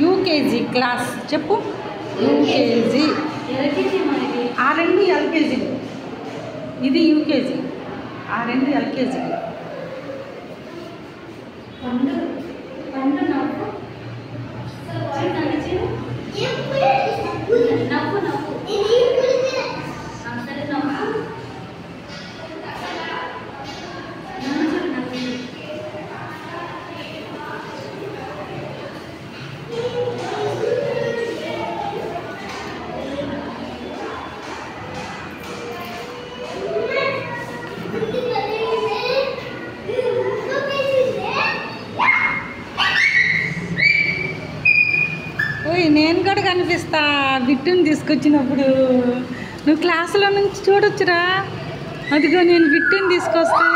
UKG class చెప్పు. UKG. ఆ రెండు ఎల్కేజీలు, ఇది యూకేజీ, ఆ రెండు ఎల్కేజీలు. ఓయ్ నేను కూడా కనిపిస్తా బిట్టుని తీసుకొచ్చినప్పుడు. నువ్వు క్లాసులో నుంచి చూడొచ్చురా. అదిగో నేను బిట్టుని తీసుకొస్తా.